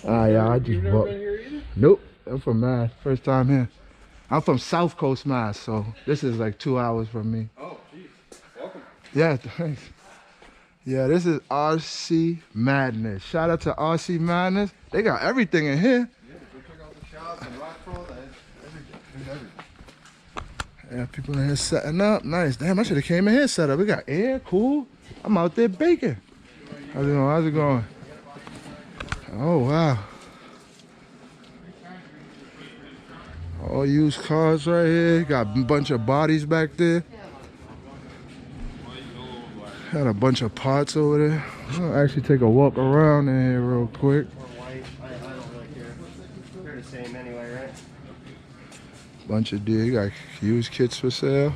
Yeah, I just You've never walked. been here either? Nope, I'm from Mass. First time here. I'm from South Coast, Mass, so this is like 2 hours from me. Oh, geez. Welcome. Yeah, thanks. Yeah, this is RC Madness. Shout out to RC Madness. They got everything in here. Yeah, go check out the shops and rock crawl. Everything. There's everything. Yeah, people in here setting up. Nice. Damn, I should have came in here set up. We got air, cool. I'm out there baking. How's it going? How's it going? Oh, wow. All used cars right here. Got a bunch of bodies back there. Got a bunch of parts over there. I'll actually take a walk around in here real quick. Or white, I don't really care. They're the same anyway, right? Bunch of deer. You got used kits for sale.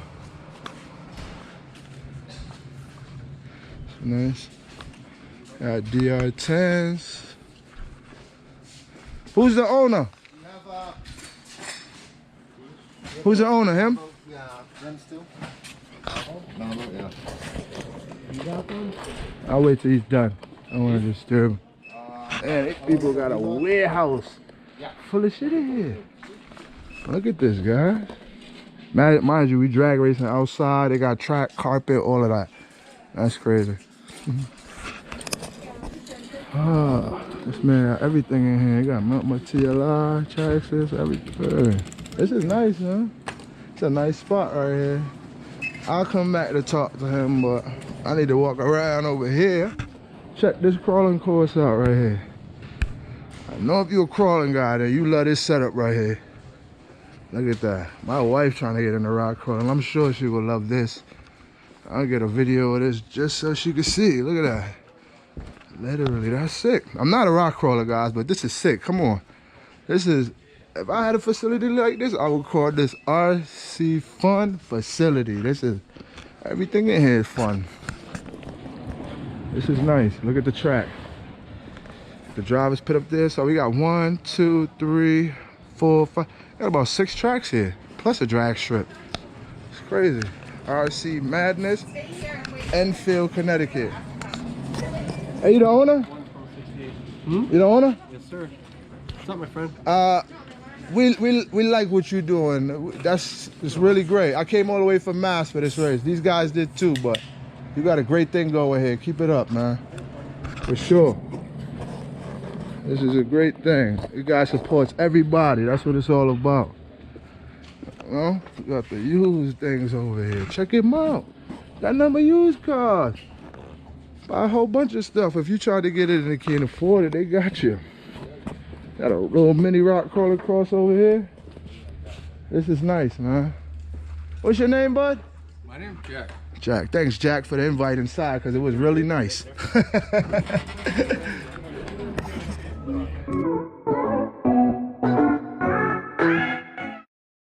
Nice. Got DR10s. Who's the owner? Who's the owner? Him? Yeah, them still. Yeah. You got them? I'll wait till he's done. I don't want to disturb him. Man, these people got a warehouse full of shit in here. Look at this, guys. Mind you, we drag racing outside. They got track, carpet, all of that. That's crazy. This man got everything in here. He got my TLI, Traxxas, everything. This is nice, huh? It's a nice spot right here. I'll come back to talk to him, but I need to walk around over here. Check this crawling course out right here. I know if you're a crawling guy, then you love this setup right here. Look at that. My wife trying to get into rock crawling. I'm sure she will love this. I'll get a video of this just so she can see. Look at that. Literally, that's sick. I'm not a rock crawler, guys, but this is sick. Come on. This is, if I had a facility like this, I would call this RC Fun Facility. This is, everything in here is fun. This is nice. Look at the track. The drivers put up there. So we got 1, 2, 3, 4, 5. Got about 6 tracks here, plus a drag strip. It's crazy. RC Madness, Enfield, Connecticut. Hey, you the owner? You the owner? Yes, sir. What's up, my friend? We like what you're doing. It's really great. I came all the way from Mass for this race. These guys did too, but you got a great thing going here. Keep it up, man. For sure. This is a great thing. You guys supports everybody. That's what it's all about. Well, we got the used things over here. Check them out. Got number used cars. Buy a whole bunch of stuff. If you try to get it and they can't afford it, they got you. Got a little mini rock crawler cross over here. This is nice, man. What's your name, bud? My name's Jack. Jack. Thanks, Jack, for the invite inside because it was really nice.